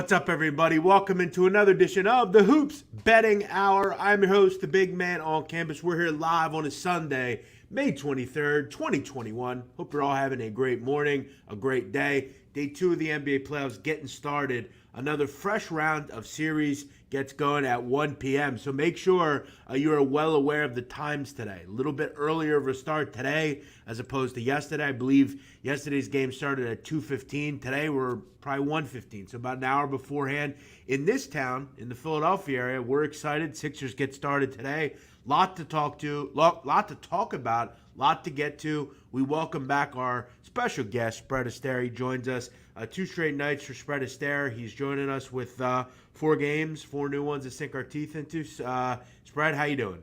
What's up, everybody? Welcome into another edition of the Hoops Betting Hour. I'm your host, the big man on campus. We're here live on a Sunday, May 23rd, 2021. Hope you're all having a great morning, a great day. Day 2 of the NBA playoffs getting started. Another fresh round of series gets going at 1 p.m. So make sure you are well aware of the times today. A little bit earlier of a start today as opposed to yesterday. I believe yesterday's game started at 2:15. Today we're probably 1:15, so about an hour beforehand. In this town, in the Philadelphia area, we're excited. Sixers get started today. Lot to talk about, lot to get to. We welcome back our special guest, Spread Astaire. He joins us 2 straight nights for Spread Astaire. He's joining us with 4 games, 4 new ones to sink our teeth into. Spread, how you doing?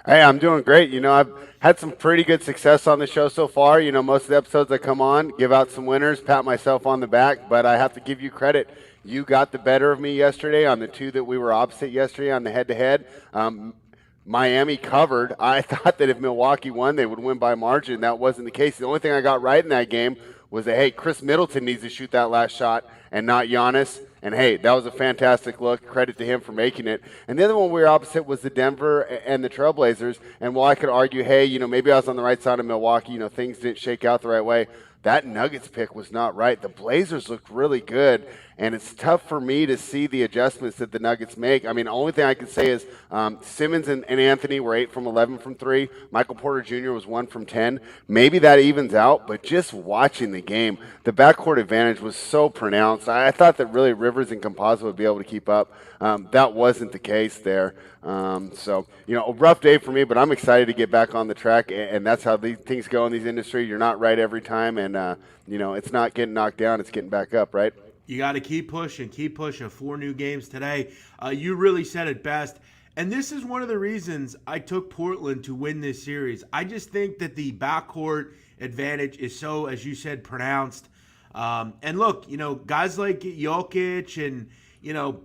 Hey, I'm doing great. I've had some pretty good success on the show so far. Most of the episodes I come on, give out some winners, pat myself on the back, but I have to give you credit. You got the better of me yesterday on the 2 that we were opposite yesterday on the head-to-head. Miami covered. I thought that if Milwaukee won, they would win by margin. That wasn't the case. The only thing I got right in that game was that, hey, Chris Middleton needs to shoot that last shot and not Giannis. And, hey, that was a fantastic look. Credit to him for making it. And the other one we were opposite was the Denver and the Trailblazers. And while I could argue, hey, maybe I was on the right side of Milwaukee, things didn't shake out the right way, that Nuggets pick was not right. The Blazers looked really good, and it's tough for me to see the adjustments that the Nuggets make. I mean, the only thing I can say is Simmons and Anthony were 8 from 11 from 3. Michael Porter Jr. was 1 from 10. Maybe that evens out, but just watching the game, the backcourt advantage was so pronounced. I thought that really Rivers and Composite would be able to keep up. That wasn't the case there. A rough day for me, but I'm excited to get back on the track, and that's how these things go in these industries. You're not right every time, and, it's not getting knocked down. It's getting back up, right? You got to keep pushing. 4 new games today. You really said it best. And this is one of the reasons I took Portland to win this series. I just think that the backcourt advantage is so, as you said, pronounced. And look, guys like Jokic and,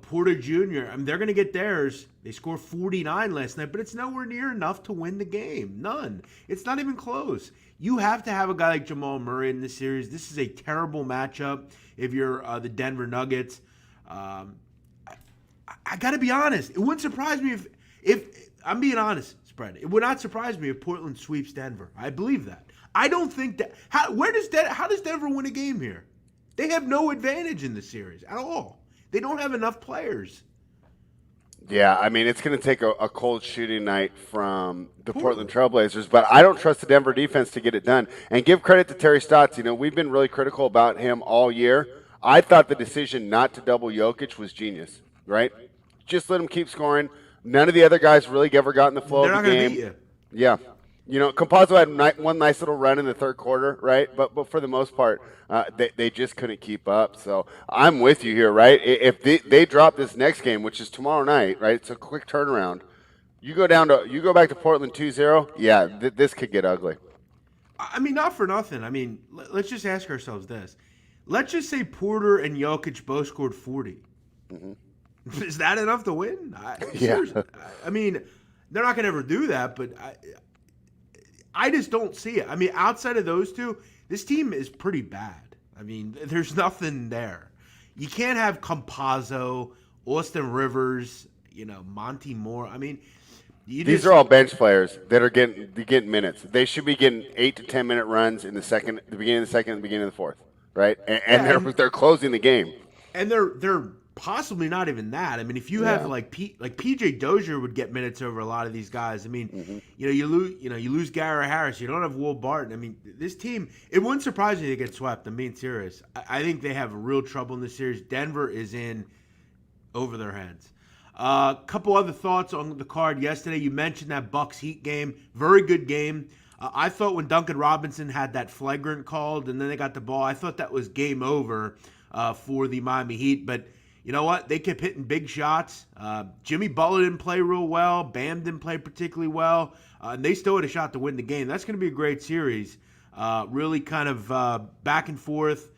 Porter Jr., they're going to get theirs. They scored 49 last night, but it's nowhere near enough to win the game. None. It's not even close. You have to have a guy like Jamal Murray in this series. This is a terrible matchup if you're the Denver Nuggets. I got to be honest. It wouldn't surprise me if I'm being honest, Spread. It would not surprise me if Portland sweeps Denver. I believe that. I don't think that. How does Denver win a game here? They have no advantage in the series at all. They don't have enough players. Yeah, it's going to take a cold shooting night from the Portland Trailblazers, but I don't trust the Denver defense to get it done. And give credit to Terry Stotts. We've been really critical about him all year. I thought the decision not to double Jokic was genius, right? Just let him keep scoring. None of the other guys really ever got in the flow of the game. They're not going to beat you. Yeah. Compazzo had one nice little run in the third quarter, right? But for the most part, they just couldn't keep up. So I'm with you here, right? If they drop this next game, which is tomorrow night, right? It's a quick turnaround. You go back to Portland 2-0. Yeah, this could get ugly. Not for nothing. Let's just ask ourselves this. Let's just say Porter and Jokic both scored 40. Mm-hmm. Is that enough to win? Yeah. They're not going to ever do that, but I just don't see it. Outside of those two, this team is pretty bad. There's nothing there. You can't have Campazzo, Austin Rivers, Monty Moore. These are all bench players that are getting minutes. They should be getting 8 to 10 minute runs in the beginning of the second, and the beginning of the fourth, right? And they're closing the game. And they're possibly not even that. If you have like PJ Dozier would get minutes over a lot of these guys. You lose Garrett Harris. You don't have Will Barton. This team, it wouldn't surprise me to get swept. I'm being serious. I think they have real trouble in this series. Denver is in over their heads. A couple other thoughts on the card yesterday. You mentioned that Bucks Heat game. Very good game. I thought when Duncan Robinson had that flagrant called and then they got the ball, I thought that was game over for the Miami Heat. But you know what? They kept hitting big shots. Jimmy Butler didn't play real well. Bam didn't play particularly well. And they still had a shot to win the game. That's going to be a great series. Really kind of back and forth.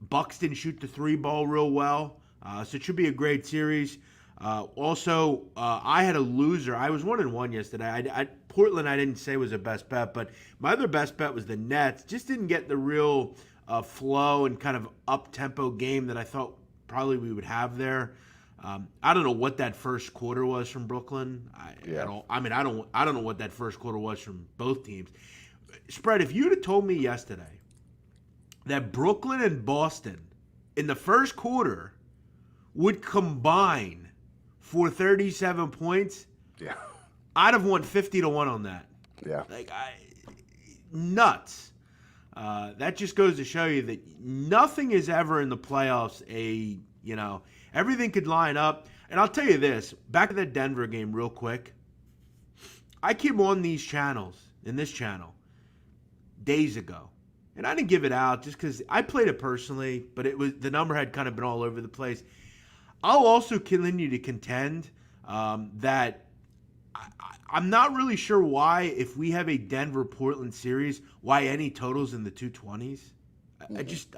Bucks didn't shoot the 3 ball real well. So it should be a great series. I had a loser. I was 1-1 yesterday. Portland I didn't say was a best bet, but my other best bet was the Nets. Just didn't get the real flow and kind of up-tempo game that I thought probably we would have there. I don't know what that first quarter was from Brooklyn at all. I mean, I don't know what that first quarter was from both teams. Spread, if you'd have told me yesterday that Brooklyn and Boston in the first quarter would combine for 37 points, I'd have won 50-1 on that. Yeah. Nuts. That just goes to show you that nothing is ever in the playoffs everything could line up. And I'll tell you this, back to that Denver game real quick. I came on these channels, in this channel, days ago. And I didn't give it out just because I played it personally, but the number had kind of been all over the place. I'll also continue to contend that I'm not really sure why, if we have a Denver-Portland series, why any totals in the 220s.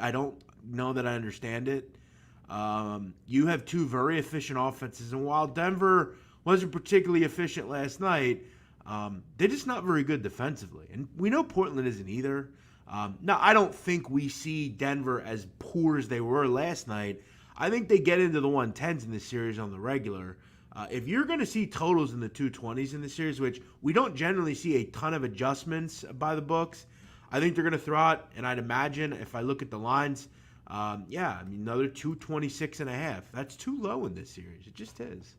I don't know that I understand it. You have two very efficient offenses, and while Denver wasn't particularly efficient last night, they're just not very good defensively. And we know Portland isn't either. Now, I don't think we see Denver as poor as they were last night. I think they get into the 110s in this series on the regular. If you're going to see totals in the 220s in the series, which we don't generally see a ton of adjustments by the books, I think they're going to throw out, and I'd imagine if I look at the lines, another 226.5. That's too low in this series. It just is.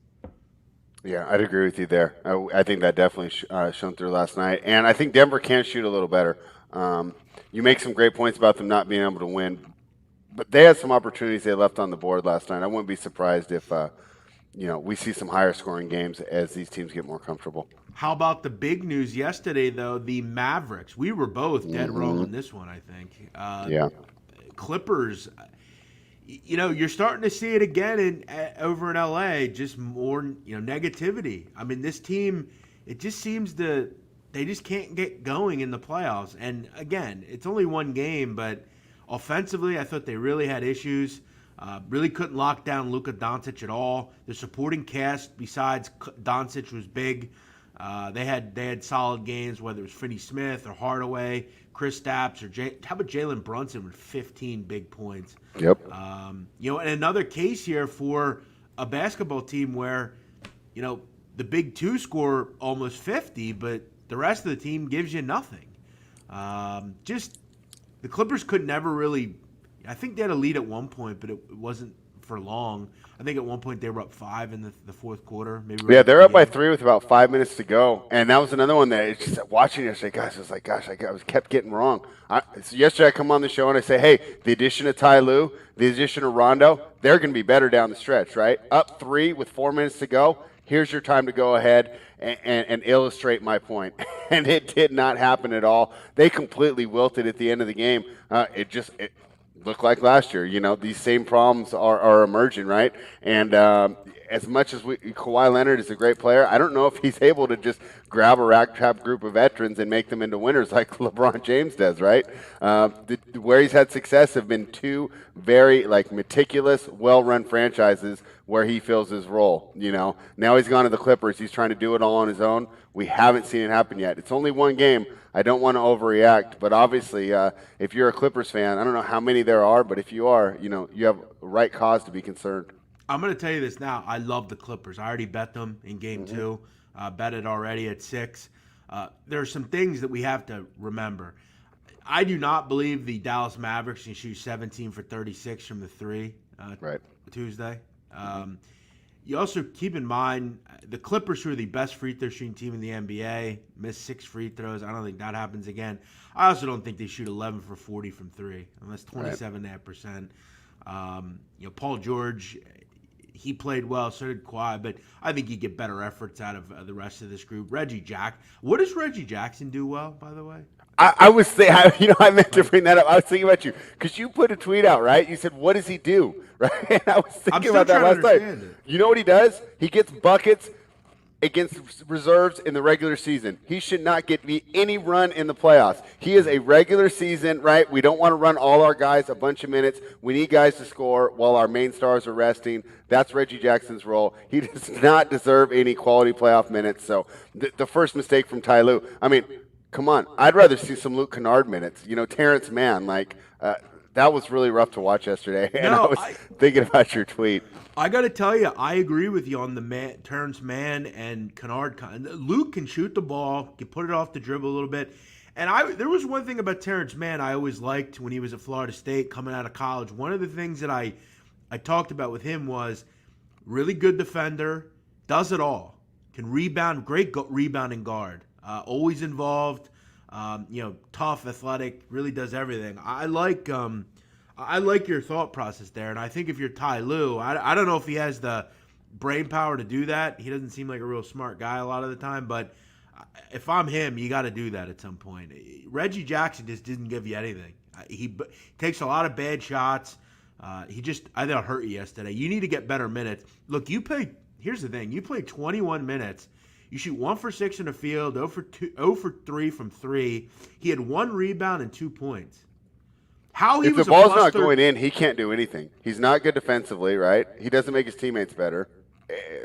Yeah, I'd agree with you there. I think that definitely shone through last night. And I think Denver can shoot a little better. You make some great points about them not being able to win. But they had some opportunities they left on the board last night. I wouldn't be surprised if we see some higher scoring games as these teams get more comfortable. How about the big news yesterday, though? The Mavericks. We were both dead wrong on this one, I think. Clippers, you're starting to see it again over in LA, just more, negativity. I mean, this team, it just seems they just can't get going in the playoffs. And again, it's only one game, but offensively, I thought they really had issues. Really couldn't lock down Luka Doncic at all. The supporting cast besides Doncic was big. They had solid games, whether it was Finney Smith or Hardaway, Chris Stapps, or how about Jalen Brunson with 15 big points? Yep. And another case here for a basketball team where, the big two score almost 50, but the rest of the team gives you nothing. The Clippers could never really. I think they had a lead at one point, but it wasn't for long. I think at one point they were up 5 in the fourth quarter. They're up by 3 with about 5 minutes to go, and that was another one that it's just watching yesterday. Guys, I was like, I kept getting wrong. So yesterday I come on the show and I say, hey, the addition of Ty Lue, the addition of Rondo, they're going to be better down the stretch, right? Up 3 with 4 minutes to go. Here's your time to go ahead and illustrate my point. And it did not happen at all. They completely wilted at the end of the game. It looked like last year. These same problems are emerging, right? And as much as Kawhi Leonard is a great player, I don't know if he's able to just grab a ragtag group of veterans and make them into winners like LeBron James does, right? Where he's had success have been 2 very meticulous, well-run franchises where he fills his role. Now he's gone to the Clippers. He's trying to do it all on his own. We haven't seen it happen yet. It's only one game. I don't want to overreact, but obviously, if you're a Clippers fan, I don't know how many there are, but if you are, you have a right cause to be concerned. I'm going to tell you this now. I love the Clippers. I already bet them in Game 2. Bet it already at 6. There are some things that we have to remember. I do not believe the Dallas Mavericks can shoot 17 for 36 from the 3 Tuesday. You also keep in mind the Clippers, who are the best free throw shooting team in the NBA, missed 6 free throws. I don't think that happens again. I also don't think they shoot 11 for 40 from 3, unless 27.5%. Paul George, he played well, so did Kawhi, but I think you get better efforts out of the rest of this group. What does Reggie Jackson do well, by the way? I was thinking, I meant to bring that up. I was thinking about you because you put a tweet out, right? You said, "What does he do?" Right? And I was thinking about that last night. You know what he does? He gets buckets against reserves in the regular season. He should not get any run in the playoffs. He is a regular season, right? We don't want to run all our guys a bunch of minutes. We need guys to score while our main stars are resting. That's Reggie Jackson's role. He does not deserve any quality playoff minutes. So the first mistake from Ty Lue, come on. I'd rather see some Luke Kennard minutes. Terrence Mann, that was really rough to watch yesterday. And No, I was thinking about your tweet. I got to tell you, I agree with you on the Terrence Mann and Kennard. Luke can shoot the ball, can put it off the dribble a little bit. And there was one thing about Terrence Mann I always liked when he was at Florida State coming out of college. One of the things that I talked about with him was really good defender, does it all, can rebound, great rebounding guard, always involved, tough, athletic, really does everything. I like your thought process there, and I think if you're Ty Lue, I don't know if he has the brain power to do that. He doesn't seem like a real smart guy a lot of the time, but if I'm him, you got to do that at some point. Reggie Jackson just didn't give you anything. He takes a lot of bad shots. I think hurt you yesterday. You need to get better minutes. Look, here's the thing. You played 21 minutes. You shoot 1 for 6 in the field, 0 for 3 from 3. He had 1 rebound and 2 points. If the ball's not going in, he can't do anything. He's not good defensively, right? He doesn't make his teammates better.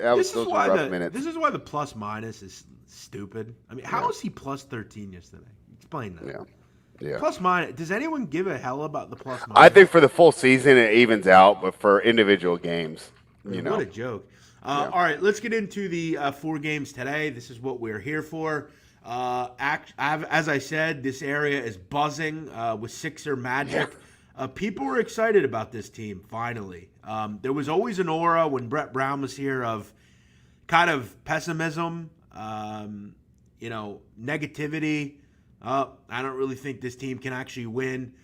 Those were rough minutes. This is why the plus minus is stupid. I mean, how is he plus 13 yesterday? Explain that. Yeah. Plus minus. Does anyone give a hell about the plus minus? I think for the full season it evens out, but for individual games, what a joke. All right, let's get into the 4 games today. This is what we're here for. As I said, this area is buzzing with Sixer magic. People were excited about this team, finally. There was always an aura when Brett Brown was here of kind of pessimism, negativity. I don't really think this team can actually win.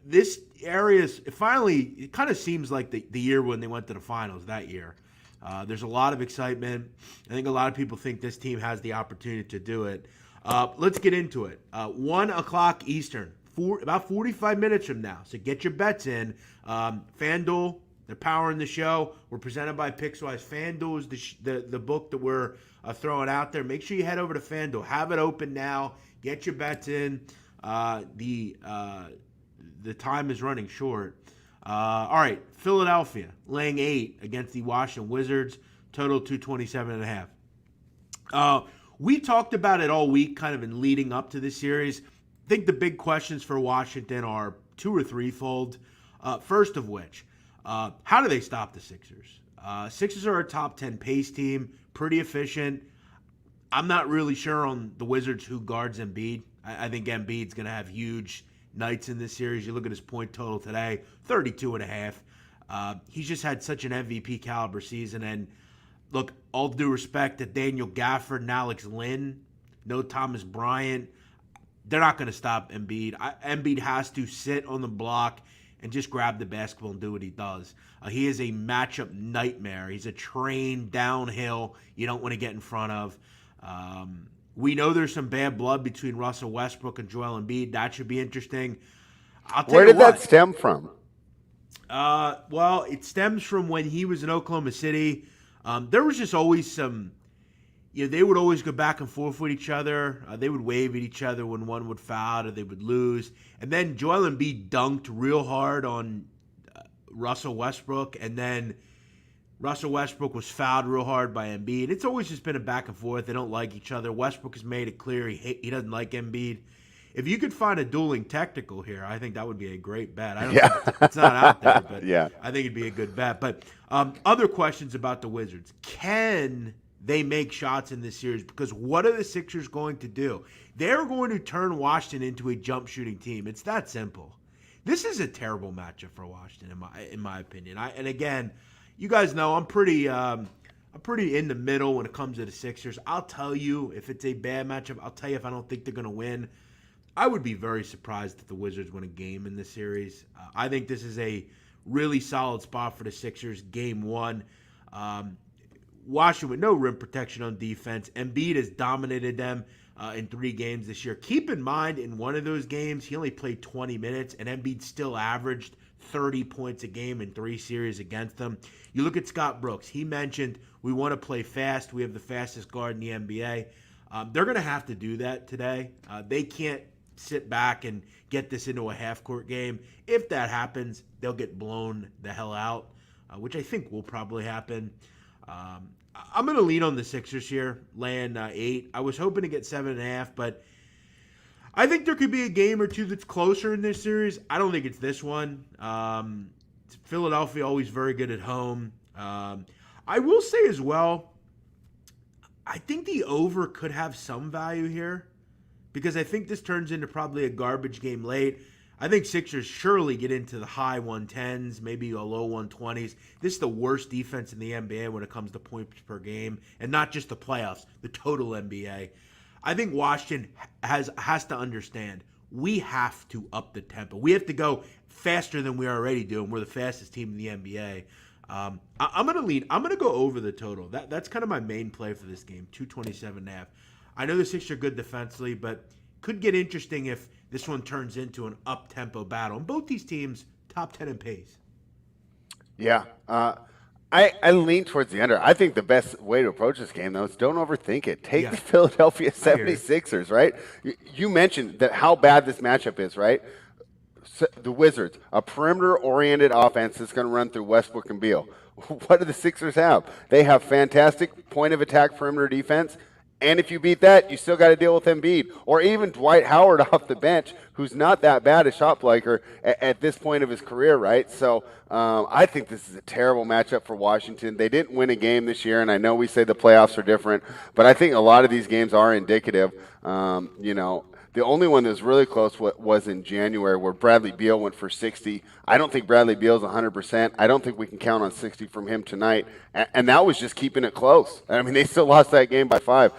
This area it kind of seems like the year when they went to the finals that year. There's a lot of excitement. I think a lot of people think this team has the opportunity to do it. Let's get into it. 1 o'clock Eastern, about 45 minutes from now. So get your bets in. FanDuel, they're powering the show. We're presented by Pickswise. FanDuel is the book that we're throwing out there. Make sure you head over to FanDuel. Have it open now. Get your bets in. The time is running short. All right, Philadelphia laying 8 against the Washington Wizards, total 227.5. We talked about it all week, kind of in leading up to this series. I think the big questions for Washington are 2 or 3-fold. First of which, how do they stop the Sixers? Sixers are a top 10 pace team, pretty efficient. I'm not really sure on the Wizards who guards Embiid. I think Embiid's going to have huge nights in this series. You look at his point total today, 32.5. He's just had such an MVP caliber season. And look, all due respect to Daniel Gafford and Alex Lynn, no Thomas Bryant, they're not going to stop Embiid. Embiid has to sit on the block and just grab the basketball and do what he does. He is a matchup nightmare. He's a train downhill you don't want to get in front of. We know there's some bad blood between Russell Westbrook and Joel Embiid. That should be interesting. Where did that stem from? Well, it stems from when he was in Oklahoma City. There was just always some, they would always go back and forth with each other. They would wave at each other when one would foul or they would lose. And then Joel Embiid dunked real hard on Russell Westbrook, and then Russell Westbrook was fouled real hard by Embiid. It's always just been a back and forth. They don't like each other. Westbrook has made it clear he doesn't like Embiid. If you could find a dueling technical here, I think that would be a great bet. I don't think it's not out there, but I think it'd be a good bet. But other questions about the Wizards. Can they make shots in this series? Because what are the Sixers going to do? They're going to turn Washington into a jump shooting team. It's that simple. This is a terrible matchup for Washington, in my opinion. And again, you guys know I'm pretty in the middle when it comes to the Sixers. I'll tell you if it's a bad matchup. I'll tell you if I don't think they're going to win. I would be very surprised if the Wizards win a game in this series. I think this is a really solid spot for the Sixers. Game 1. Washington with no rim protection on defense. Embiid has dominated them in 3 games this year. Keep in mind, in one of those games, he only played 20 minutes, and Embiid still averaged 30 points a game in 3 series against them. You look at Scott Brooks. He mentioned we want to play fast. We have the fastest guard in the NBA. They're going to have to do that today. They can't sit back and get this into a half-court game. If that happens, they'll get blown the hell out, which I think will probably happen. I'm going to lean on the Sixers here, laying 8. I was hoping to get 7.5, but I think there could be a game or two that's closer in this series. I don't think it's this one. Philadelphia always very good at home. I will say as well, I think the over could have some value here because I think this turns into probably a garbage game late. I think Sixers surely get into the high 110s, maybe a low 120s. This is the worst defense in the NBA when it comes to points per game, and not just the playoffs, the total NBA. I think Washington has to understand we have to up the tempo. We have to go faster than we already do, and we're the fastest team in the NBA. I'm going to lead. I'm going to go over the total. That's kind of my main play for this game, 227.5. I know the Sixers are good defensively, but could get interesting if this one turns into an up-tempo battle. And both these teams, top 10 in pace. Yeah. I lean towards the under. I think the best way to approach this game, though, is don't overthink it. Take the Philadelphia 76ers, right? You mentioned that how bad this matchup is, right? So the Wizards, a perimeter-oriented offense that's going to run through Westbrook and Beal. What do the Sixers have? They have fantastic point-of-attack perimeter defense. And if you beat that, you still got to deal with Embiid or even Dwight Howard off the bench, who's not that bad a shot blocker at this point of his career, right? So I think this is a terrible matchup for Washington. They didn't win a game this year, and I know we say the playoffs are different, but I think a lot of these games are indicative. The only one that was really close was in January where Bradley Beal went for 60. I don't think Bradley Beal's 100%. I don't think we can count on 60 from him tonight. And that was just keeping it close. I mean, they still lost that game by 5.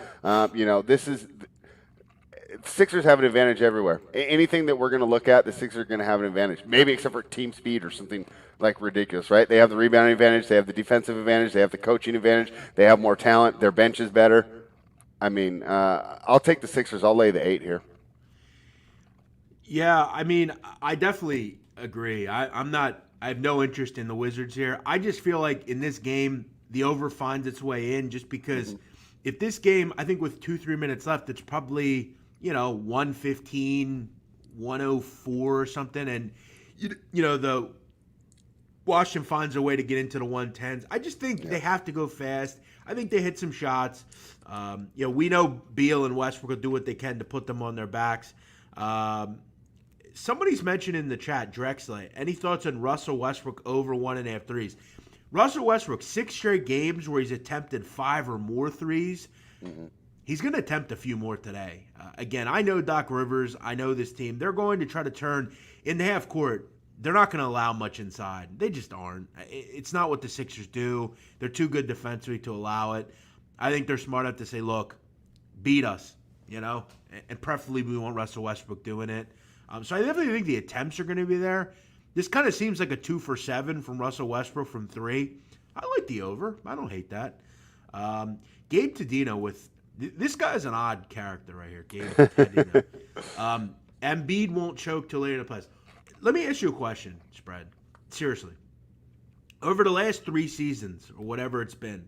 Sixers have an advantage everywhere. Anything that we're going to look at, the Sixers are going to have an advantage. Maybe except for team speed or something like ridiculous, right? They have the rebounding advantage. They have the defensive advantage. They have the coaching advantage. They have more talent. Their bench is better. I mean, I'll take the Sixers. I'll lay the 8 here. Yeah, I mean, I definitely agree. I have no interest in the Wizards here. I just feel like in this game, the over finds its way in just because if this game, I think with 2-3 minutes left, it's probably, 115, 104 or something. And, the Washington finds a way to get into the 110s. I just think they have to go fast. I think they hit some shots. We know Beal and Westbrook will do what they can to put them on their backs. Somebody's mentioned in the chat, Drexler, any thoughts on Russell Westbrook over 1.5 threes? Russell Westbrook, 6 straight games where he's attempted 5 or more threes. He's going to attempt a few more today. Again, I know Doc Rivers. I know this team. They're going to try to turn in the half court. They're not going to allow much inside. They just aren't. It's not what the Sixers do. They're too good defensively to allow it. I think they're smart enough to say, look, beat us, and preferably we want Russell Westbrook doing it. So I definitely think the attempts are going to be there. This kind of seems like a 2 for 7 from Russell Westbrook from 3. I like the over. I don't hate that. Gabe Tadino with this guy's an odd character right here. Gabe Tadino. Embiid won't choke till later in the playoffs. Let me ask you a question, Spread. Seriously. Over the last 3 seasons or whatever it's been,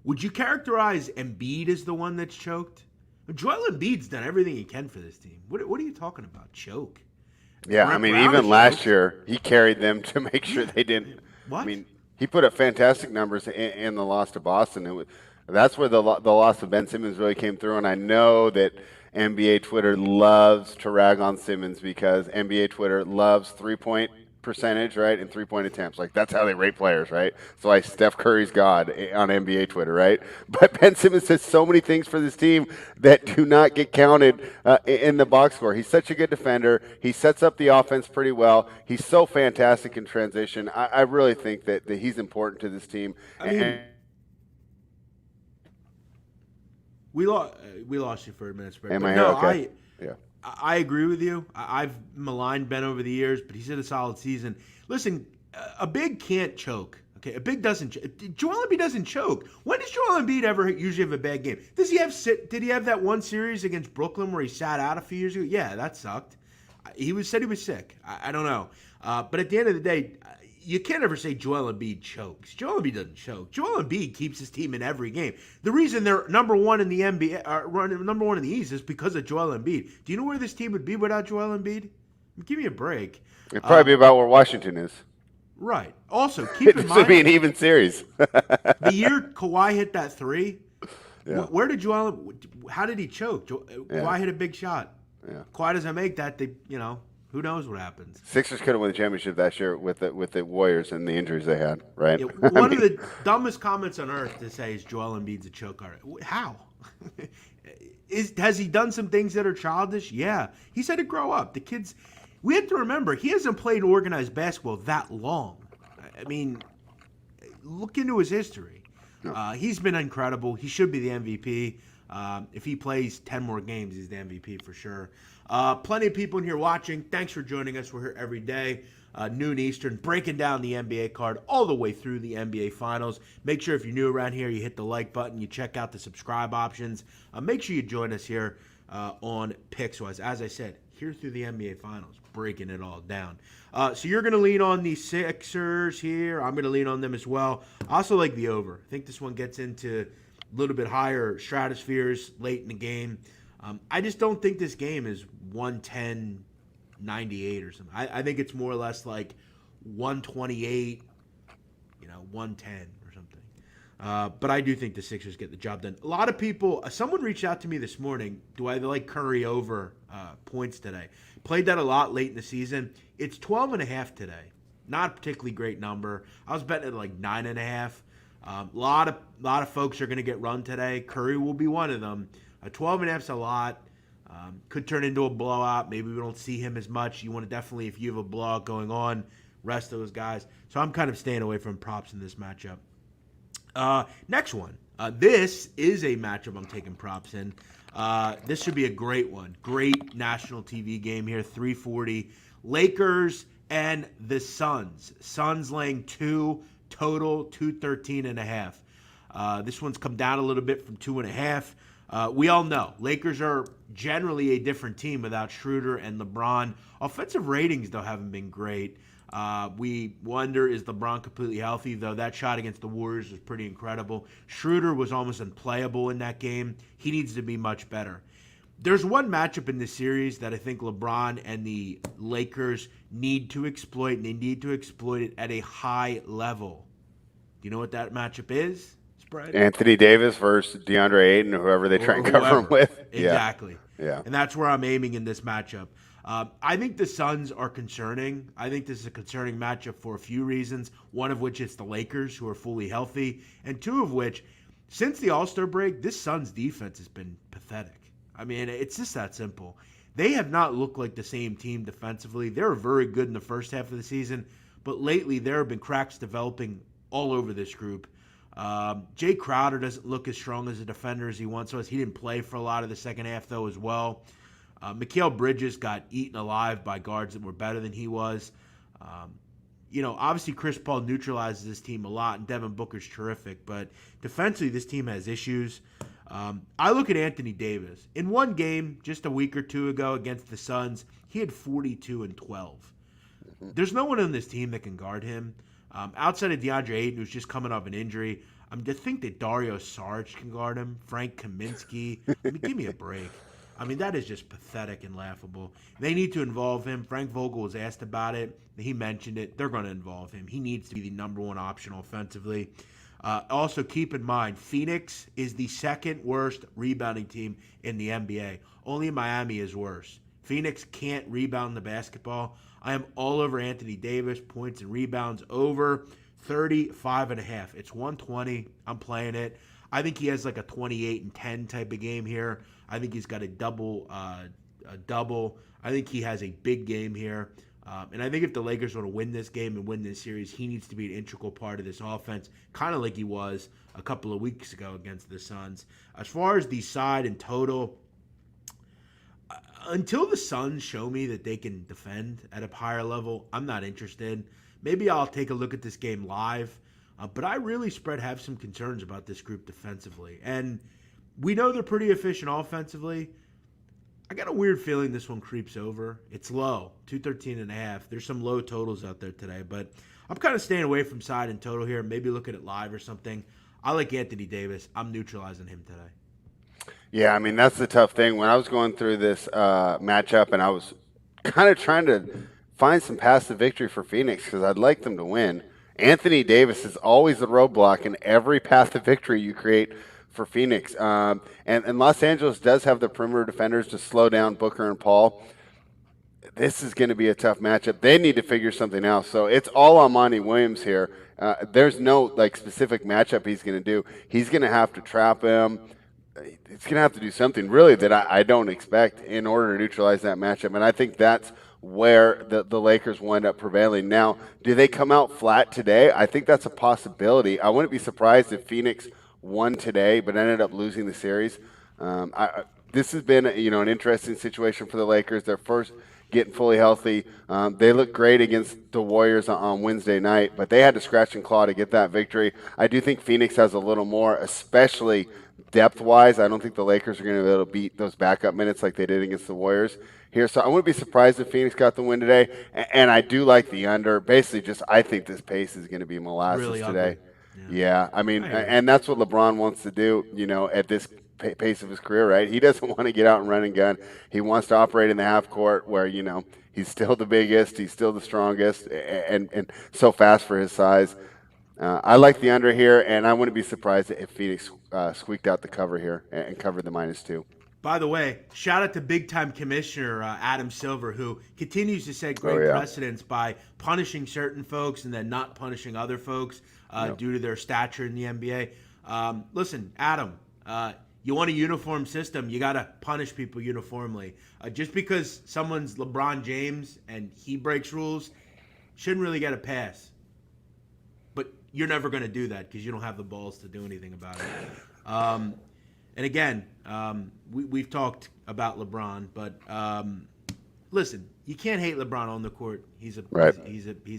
would you characterize Embiid as the one that's choked? Joel Embiid's done everything he can for this team. What are you talking about? Choke? Yeah, I mean, even last year, he carried them to make sure they didn't. What? I mean, he put up fantastic numbers in the loss to Boston. That's where the loss of Ben Simmons really came through, and I know that NBA Twitter loves to rag on Simmons because NBA Twitter loves three-point percentage, right, and three-point attempts. Like, that's how they rate players, right? So, like, Steph Curry's God on NBA Twitter, right? But Ben Simmons says so many things for this team that do not get counted in the box score. He's such a good defender. He sets up the offense pretty well. He's so fantastic in transition. I really think that he's important to this team. We lost you for a minute, Spread. Am I here? Okay. I agree with you. I've maligned Ben over the years, but he's had a solid season. Listen, a big can't choke. Okay, a big doesn't. Joel Embiid doesn't choke. When does Joel Embiid ever usually have a bad game? Did he have that one series against Brooklyn where he sat out a few years ago? Yeah, that sucked. Said he was sick. I don't know. But at the end of the day, you can't ever say Joel Embiid chokes. Joel Embiid doesn't choke. Joel Embiid keeps his team in every game. The reason they're number 1 in the NBA, number 1 in the East, is because of Joel Embiid. Do you know where this team would be without Joel Embiid? Give me a break. It'd probably be about where Washington is. Right. Also, keep in mind, this would be an even series. The year Kawhi hit that 3, yeah. How did he choke? Kawhi hit a big shot. Quiet as I make that, who knows what happens. Sixers could have won the championship that year with the Warriors and the injuries they had, right? Yeah, one of the dumbest comments on earth to say is Joel Embiid's a choke artist. How? Has he done some things that are childish? Yeah. He's had to grow up. The kids, we have to remember, he hasn't played organized basketball that long. I mean, look into his history. No. He's been incredible. He should be the MVP. If he plays 10 more games, he's the MVP for sure. Plenty of people in here watching. Thanks for joining us. We're here every day, noon Eastern, breaking down the NBA card all the way through the NBA Finals. Make sure if you're new around here, you hit the like button. You check out the subscribe options. Make sure you join us here on PicksWise. As I said, here through the NBA Finals, breaking it all down. So you're going to lean on the Sixers here. I'm going to lean on them as well. I also like the over. I think this one gets into a little bit higher stratospheres late in the game. I just don't think this game is 110-98 or something. I think it's more or less like 128, 110 or something. But I do think the Sixers get the job done. A lot of people, someone reached out to me this morning, do I like Curry over points today? Played that a lot late in the season. It's 12.5 today. Not a particularly great number. I was betting at like 9.5. A lot of folks are going to get run today. Curry will be one of them. 12.5's a lot. Could turn into a blowout. Maybe we don't see him as much. You want to definitely, if you have a blowout going on, rest those guys. So I'm kind of staying away from props in this matchup. Next one. This is a matchup I'm taking props in. This should be a great one. Great national TV game here. 340. Lakers and the Suns. Suns laying 2. Total 213.5. This one's come down a little bit from 2.5. We all know Lakers are generally a different team without Schroeder and LeBron. Offensive ratings, though, haven't been great. We wonder, is LeBron completely healthy? Though that shot against the Warriors was pretty incredible. Schroeder was almost unplayable in that game. He needs to be much better. There's one matchup in this series that I think LeBron and the Lakers need to exploit, and they need to exploit it at a high level. Do you know what that matchup is? Spread? Anthony Davis versus DeAndre Ayton, or whoever they try and cover him with. Exactly. Yeah. And that's where I'm aiming in this matchup. I think the Suns are concerning. I think this is a concerning matchup for a few reasons, one of which is the Lakers, who are fully healthy, and two of which, since the All-Star break, this Suns defense has been pathetic. I mean, it's just that simple. They have not looked like the same team defensively. They were very good in the first half of the season, but lately there have been cracks developing all over this group. Jay Crowder doesn't look as strong as a defender as he once was. He didn't play for a lot of the second half, though, as well. Mikal Bridges got eaten alive by guards that were better than he was. Obviously Chris Paul neutralizes this team a lot, and Devin Booker's terrific, but defensively this team has issues. I look at Anthony Davis. In one game just a week or two ago against the Suns, he had 42 and 12. There's no one on this team that can guard him. Outside of DeAndre Ayton, who's just coming off an injury, I think that Dario Saric can guard him. Frank Kaminsky. Give me a break. I mean, that is just pathetic and laughable. They need to involve him. Frank Vogel was asked about it. He mentioned it. They're going to involve him. He needs to be the number one option offensively. Also, keep in mind, Phoenix is the second worst rebounding team in the NBA. Only Miami is worse. Phoenix can't rebound the basketball. I am all over Anthony Davis, points and rebounds over 35.5. It's 120. I'm playing it. I think he has like a 28 and 10 type of game here. I think he's got a double. I think he has a big game here. And I think if the Lakers want to win this game and win this series, he needs to be an integral part of this offense, kind of like he was a couple of weeks ago against the Suns. As far as the side and total, until the Suns show me that they can defend at a higher level, I'm not interested. Maybe I'll take a look at this game live. But I really, Spread, have some concerns about this group defensively. And we know they're pretty efficient offensively. I got a weird feeling this one creeps over. It's low, 213.5. There's some low totals out there today, but I'm kind of staying away from side and total here. Maybe look at it live or something. I like Anthony Davis. I'm neutralizing him today. Yeah, I mean, that's the tough thing. When I was going through this matchup and I was kind of trying to find some paths to victory for Phoenix because I'd like them to win, Anthony Davis is always the roadblock in every path to victory you create for Phoenix. And Los Angeles does have the perimeter defenders to slow down Booker and Paul. This is going to be a tough matchup. They need to figure something out. So it's all on Monty Williams here. There's no specific matchup he's going to do. He's going to have to trap him. He's going to have to do something really that I don't expect in order to neutralize that matchup. And I think that's where the Lakers will end up prevailing. Now, do they come out flat today? I think that's a possibility. I wouldn't be surprised if Phoenix won today but ended up losing the series. This has been an interesting situation for the Lakers. They're first getting fully healthy. They look great against the Warriors on Wednesday night, but they had to scratch and claw to get that victory. I do think Phoenix has a little more, especially depth-wise. I don't think the Lakers are going to be able to beat those backup minutes like they did against the Warriors here. So I wouldn't be surprised if Phoenix got the win today. And I do like the under. Basically, I think this pace is going to be molasses really today. Ugly. Yeah, I mean, and that's what LeBron wants to do, at this pace of his career, right? He doesn't want to get out and run and gun. He wants to operate in the half court where, he's still the biggest, he's still the strongest, and so fast for his size. I like the under here, and I wouldn't be surprised if Phoenix squeaked out the cover here and covered the -2. By the way, shout out to big-time commissioner Adam Silver, who continues to set great precedents by punishing certain folks and then not punishing other folks due to their stature in the NBA. Listen, Adam, you want a uniform system, you got to punish people uniformly. Just because someone's LeBron James and he breaks rules shouldn't really get a pass. But you're never going to do that because you don't have the balls to do anything about it. And again, we've talked about LeBron, but listen, you can't hate LeBron on the court. He's a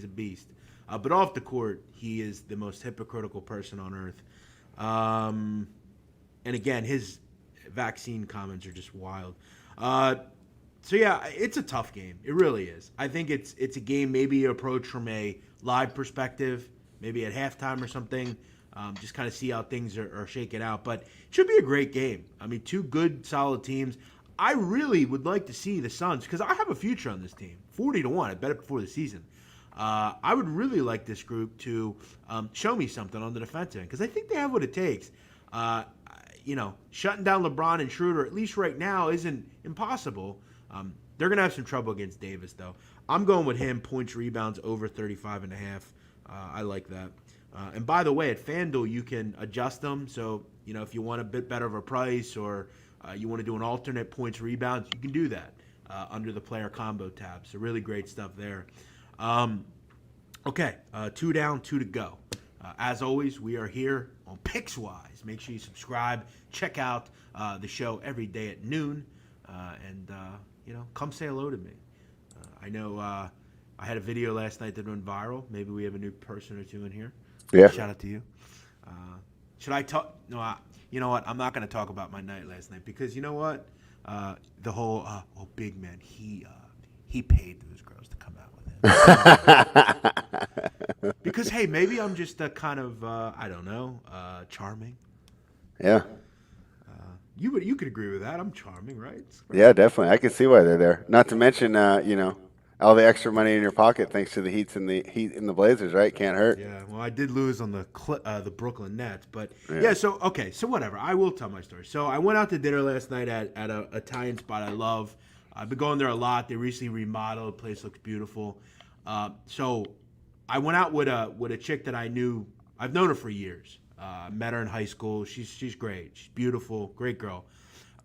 beast. But off the court, he is the most hypocritical person on earth. And again, his vaccine comments are just wild. So yeah, it's a tough game. It really is. I think it's a game maybe you approach from a live perspective, maybe at halftime or something. Just kind of see how things are shaking out. But it should be a great game. I mean, two good, solid teams. I really would like to see the Suns, because I have a future on this team. 40-1. I bet it before the season. I would really like this group to show me something on the defensive end, because I think they have what it takes. Shutting down LeBron and Schroeder, at least right now, isn't impossible. They're going to have some trouble against Davis, though. I'm going with him, points, rebounds, over 35.5. I like that. And by the way, at FanDuel, you can adjust them. So, if you want a bit better of a price or you want to do an alternate points, rebounds, you can do that under the player combo tab. So really great stuff there. Okay, 2 down, 2 to go. As always, we are here on PicksWise. Make sure you subscribe. Check out the show every day at noon. And come say hello to me. I know I had a video last night that went viral. Maybe we have a new person or two in here. Yeah. Shout out to you. Should I talk? No, you know what? I'm not going to talk about my night last night because you know what? The whole big man, he paid those girls to come out with him. Because hey, maybe I'm just a kind of I don't know, charming. Yeah. You could agree with that. I'm charming, right? Yeah, definitely. I can see why they're there. Not to mention, all the extra money in your pocket thanks to the Heat and the Blazers, right? Can't hurt. Yeah. Well, I did lose on the Brooklyn Nets, but yeah. So whatever. I will tell my story. So I went out to dinner last night at a Italian spot I love. I've been going there a lot. They recently remodeled. The place looks beautiful. So I went out with a chick that I've known her for years. Met her in high school. She's great. She's beautiful, great girl.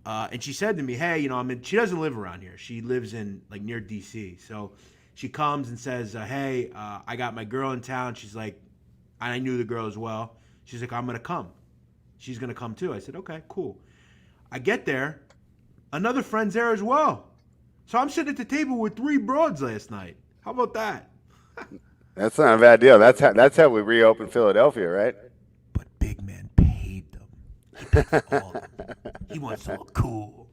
And she said to me, hey, she doesn't live around here. She lives in near DC. So she comes and says, hey, I got my girl in town. She's like, I knew the girl as well. She's like, I'm going to come. She's going to come too. I said, okay, cool. I get there. Another friend's there as well. So I'm sitting at the table with 3 broads last night. How about that? That's not a bad deal. That's how we reopened Philadelphia, right? But big man paid them. He paid for all of them. He wants to look cool.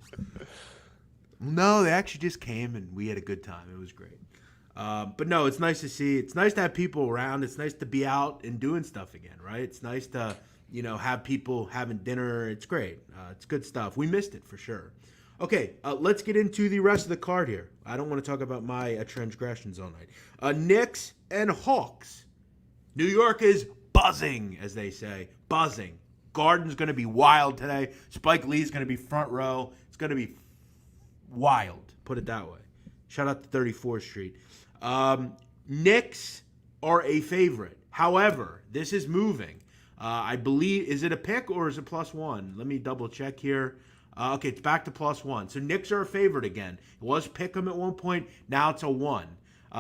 No, they actually just came and we had a good time. It was great. But no, it's nice to see. It's nice to have people around. It's nice to be out and doing stuff again, right? It's nice to, have people having dinner. It's great. It's good stuff. We missed it for sure. Okay, let's get into the rest of the card here. I don't want to talk about my transgressions all night. Knicks and Hawks. New York is buzzing, as they say. Buzzing. Garden's going to be wild today. Spike Lee's going to be front row. It's going to be wild, put it that way. Shout out to 34th Street. Knicks are a favorite. However, this is moving. I believe, is it a pick or is it +1? Let me double check here. Okay, it's back to +1. So Knicks are a favorite again. It was pick 'em at one point. Now it's a 1.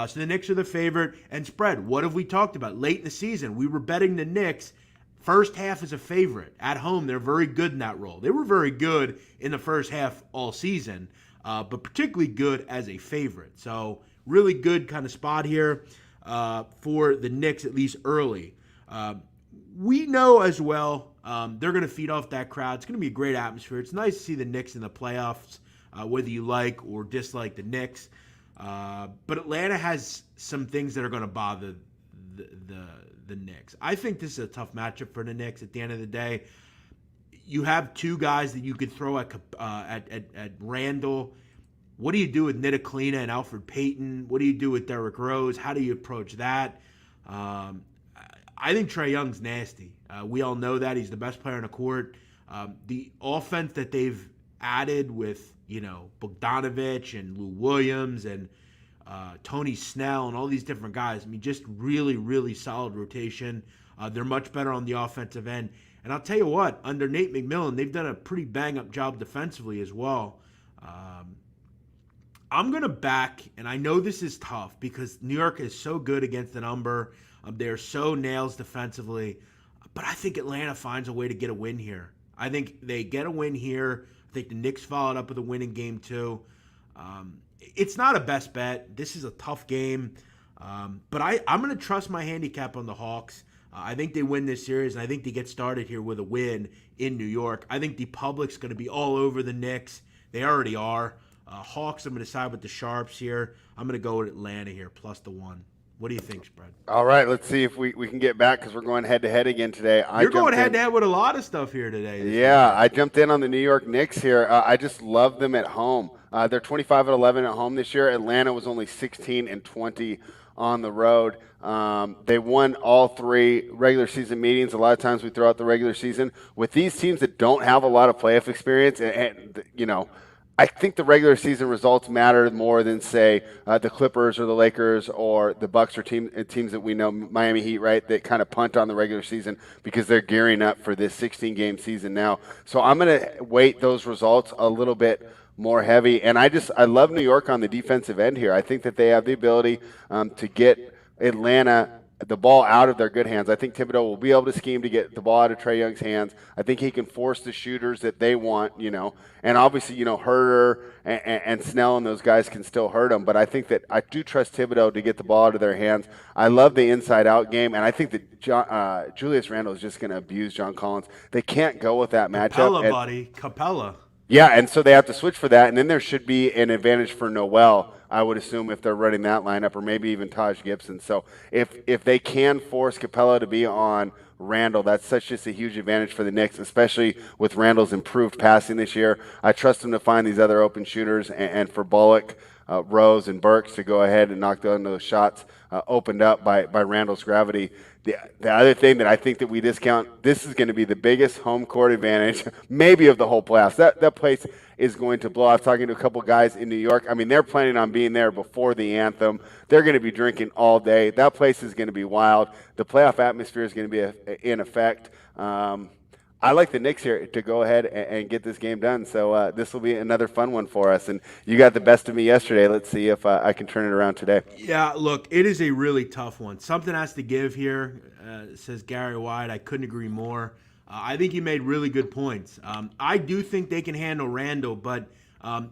So the Knicks are the favorite. And spread, what have we talked about? Late in the season, we were betting the Knicks first half as a favorite. At home, they're very good in that role. They were very good in the first half all season, but particularly good as a favorite. So really good kind of spot here for the Knicks, at least early. We know as well they're going to feed off that crowd. It's going to be a great atmosphere. It's nice to see the Knicks in the playoffs, whether you like or dislike the Knicks. But Atlanta has some things that are going to bother the Knicks. I think this is a tough matchup for the Knicks at the end of the day. You have two guys that you could throw at Randall. What do you do with Ntilikina and Alfred Payton? What do you do with Derrick Rose? How do you approach that? I think Trae Young's nasty. We all know that. He's the best player on the court. The offense that they've added with, Bogdanovich and Lou Williams and Tony Snell and all these different guys, I mean, just really, really solid rotation. They're much better on the offensive end. And I'll tell you what, under Nate McMillan, they've done a pretty bang-up job defensively as well. I'm going to back, and I know this is tough because New York is so good against the number. They're so nails defensively. But I think Atlanta finds a way to get a win here. I think they get a win here. I think the Knicks followed up with a win in Game 2. It's not a best bet. This is a tough game. But I'm going to trust my handicap on the Hawks. I think they win this series, and I think they get started here with a win in New York. I think the public's going to be all over the Knicks. They already are. Hawks, I'm going to side with the Sharps here. I'm going to go with Atlanta here, +1. What do you think, Spread? All right, let's see if we can get back because we're going head-to-head again today. You're going head-to-head with a lot of stuff here today. Yeah, I jumped in on the New York Knicks here. I just love them at home. They're 25-11 at home this year. Atlanta was only 16-20 on the road. They won all 3 regular season meetings. A lot of times we throw out the regular season. With these teams that don't have a lot of playoff experience, and I think the regular season results matter more than, say, the Clippers or the Lakers or the Bucks or teams that we know, Miami Heat, right, that kind of punt on the regular season because they're gearing up for this 16-game season now. So I'm going to weight those results a little bit more heavy. And I love New York on the defensive end here. I think that they have the ability to get Atlanta the ball out of their good hands. I think Thibodeau will be able to scheme to get the ball out of Trae Young's hands. I think he can force the shooters that they want, and obviously, Herter and Snell and those guys can still hurt them. But I think that I do trust Thibodeau to get the ball out of their hands. I love the inside-out game, and I think that Julius Randle is just going to abuse John Collins. They can't go with that matchup. Capella. Yeah, and so they have to switch for that, and then there should be an advantage for Noel, I would assume, if they're running that lineup, or maybe even Taj Gibson. So if they can force Capella to be on Randall, that's just a huge advantage for the Knicks, especially with Randall's improved passing this year. I trust him to find these other open shooters, and for Bullock, Rose, and Burks to go ahead and knock down those shots opened up by Randall's gravity. The other thing that I think that we discount, this is going to be the biggest home court advantage maybe of the whole playoffs. That place is going to blow. I was talking to a couple guys in New York. I mean, they're planning on being there before the anthem. They're going to be drinking all day. That place is going to be wild. The playoff atmosphere is going to be in effect. I like the Knicks here to go ahead and get this game done. So this will be another fun one for us. And you got the best of me yesterday. Let's see if I can turn it around today. Yeah, look, it is a really tough one. Something has to give here, says Gary White. I couldn't agree more. I think you made really good points. I do think they can handle Randall, but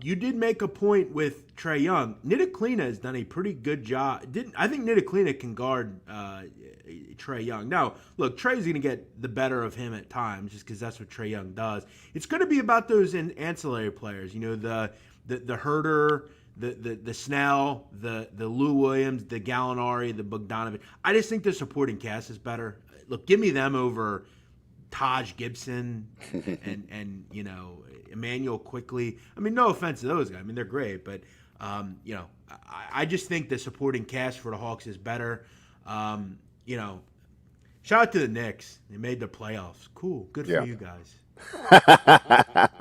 you did make a point with Trae Young. Ntilikina has done a pretty good job. I think Ntilikina can guard Trae Young. Now, look, Trae's going to get the better of him at times just because that's what Trae Young does. It's going to be about those ancillary players, the Herter, the Snell, the Lou Williams, the Gallinari, the Bogdanovich. I just think the supporting cast is better. Look, give me them over Taj Gibson and Emmanuel Quickly. I mean, no offense to those guys. I mean, they're great, but I just think the supporting cast for the Hawks is better. Shout out to the Knicks. They made the playoffs. Cool. Good for you guys.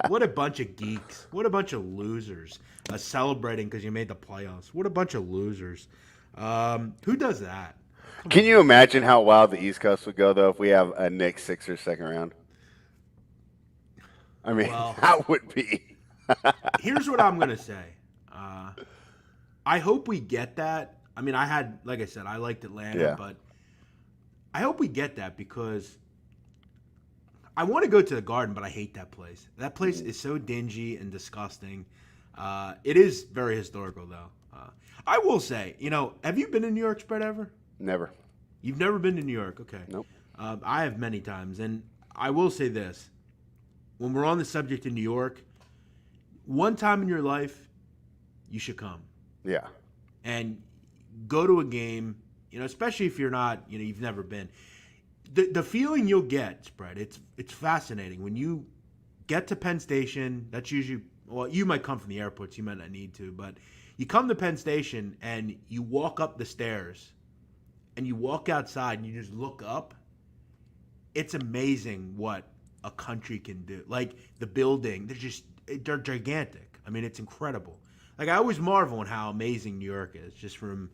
What a bunch of geeks. What a bunch of losers. Celebrating because you made the playoffs. What a bunch of losers. Who does that? Can you imagine how wild the East Coast would go, though, if we have a Knicks Sixers second round? I mean, that would be. Here's what I'm going to say. I hope we get that. I mean, like I said, I liked Atlanta, but I hope we get that because I want to go to the Garden, but I hate that place. That place is so dingy and disgusting. It is very historical, though. I will say, have you been in New York, Spread, ever? Never. You've never been to New York? Okay. Nope. I have many times, and I will say this. When we're on the subject of New York, one time in your life, you should come. Yeah. And go to a game, especially if you're not, you've never been. The feeling you'll get, Spread, it's fascinating. When you get to Penn Station, that's usually, well, you might come from the airport, so you might not need to, but you come to Penn Station and you walk up the stairs and you walk outside and you just look up. It's amazing what a country can do. Like the building, they're gigantic. I mean, it's incredible. Like I always marvel at how amazing New York is, just from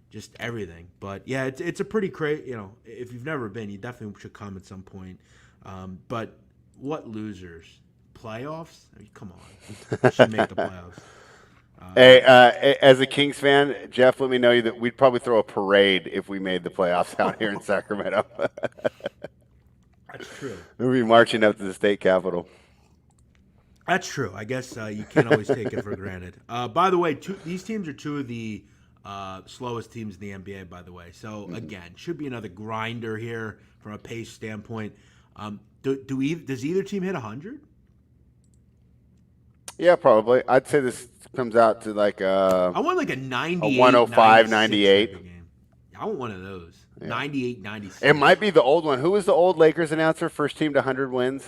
just everything. But yeah, it's a pretty crazy. If you've never been, you definitely should come at some point. But what losers? Playoffs? I mean, come on, they should make the playoffs. Hey, as a Kings fan, Jeff, let me know that we'd probably throw a parade if we made the playoffs out here in Sacramento. That's true. We'd be marching up to the state capitol. That's true. I guess you can't always take it for granted. By the way, these teams are two of the slowest teams in the NBA, by the way. So, again, should be another grinder here from a pace standpoint. Does either team hit 100? Yeah, probably. I'd say this comes out to like I want like a 98, a 105, 98. I want one of those. Yeah. 98, 96. It might be the old one. Who was the old Lakers announcer? First team to 100 wins?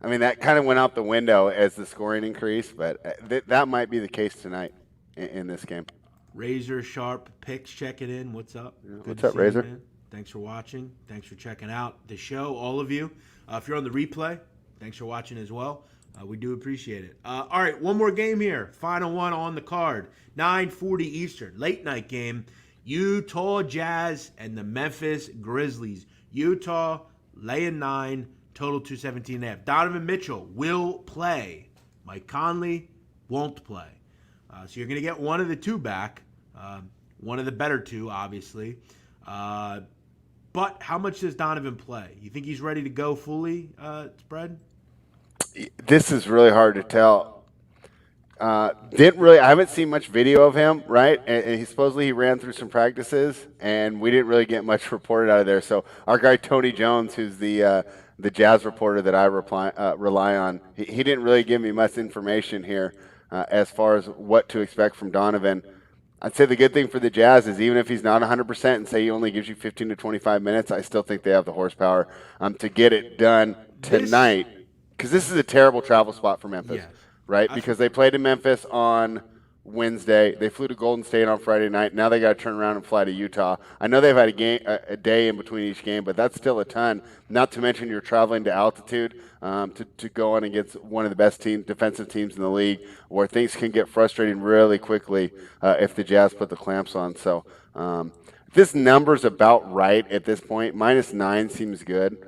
I mean, that kind of went out the window as the scoring increased, but that might be the case tonight in this game. Razor Sharp Picks checking in. What's up? Yeah, what's up, Razor? Man. Thanks for watching. Thanks for checking out the show, all of you. If you're on the replay, thanks for watching as well. We do appreciate it. All right, one more game here. Final one on the card. 9:40 Eastern. Late night game. Utah Jazz and the Memphis Grizzlies. Utah laying 9. Total 217.5. Donovan Mitchell will play. Mike Conley won't play. So you're going to get one of the two back. One of the better two, obviously. But how much does Donovan play? You think he's ready to go fully, Spread? This is really hard to tell. I haven't seen much video of him, right? And he supposedly ran through some practices, and we didn't really get much reported out of there. So our guy Tony Jones, who's the Jazz reporter that I rely on, he didn't really give me much information here as far as what to expect from Donovan. I'd say the good thing for the Jazz is even if he's not 100% and say he only gives you 15 to 25 minutes, I still think they have the horsepower to get it done tonight. Because this is a terrible travel spot for Memphis, right? Because they played in Memphis on Wednesday. They flew to Golden State on Friday night. Now they got to turn around and fly to Utah. I know they've had a day in between each game, but that's still a ton. Not to mention you're traveling to altitude to go on against one of the best defensive teams in the league, where things can get frustrating really quickly if the Jazz put the clamps on. So this number's about right at this point. -9 seems good.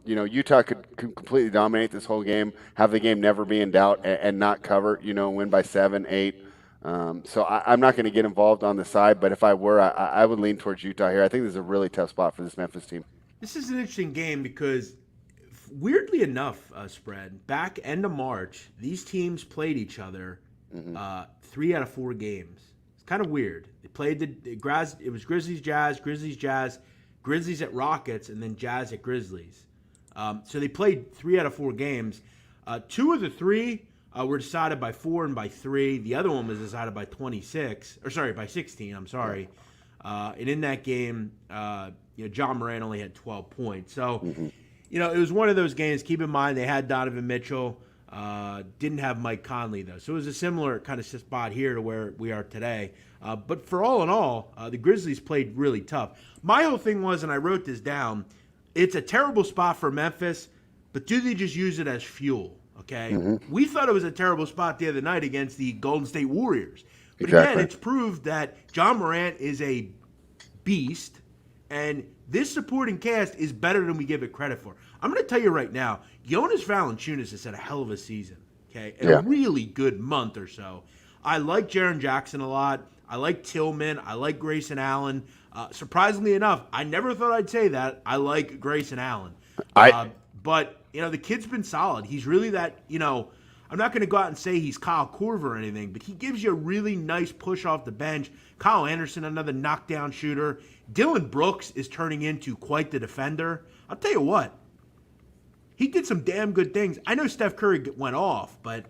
Utah could completely dominate this whole game, have the game never be in doubt, and not cover, win by 7, 8. So I'm not going to get involved on the side, but if I were, I would lean towards Utah here. I think this is a really tough spot for this Memphis team. This is an interesting game because, weirdly enough, Spread, back end of March, these teams played each other 3 out of 4 games. It's kind of weird. They played it was Grizzlies, Jazz, Grizzlies at Rockets, and then Jazz at Grizzlies. So they played 3 out of 4 games. 2 of the 3 were decided by 4 and by 3. The other one was decided by 16. I'm sorry. And in that game, John Moran only had 12 points. So, it was one of those games. Keep in mind they had Donovan Mitchell. Didn't have Mike Conley, though. So it was a similar kind of spot here to where we are today. But for all in all, the Grizzlies played really tough. My whole thing was, and I wrote this down, it's a terrible spot for Memphis, but do they just use it as fuel? Okay? Mm-hmm. We thought it was a terrible spot the other night against the Golden State Warriors. But again, it's proved that John Morant is a beast, and this supporting cast is better than we give it credit for. I'm going to tell you right now, Jonas Valanciunas has had a hell of a season, okay? And a really good month or so. I like Jaren Jackson a lot. I like Tillman. I like Grayson Allen. Surprisingly enough, I never thought I'd say that. I like Grayson Allen. But, the kid's been solid. He's really that, I'm not going to go out and say he's Kyle Korver or anything, but he gives you a really nice push off the bench. Kyle Anderson, another knockdown shooter. Dylan Brooks is turning into quite the defender. I'll tell you what, he did some damn good things. I know Steph Curry went off, but,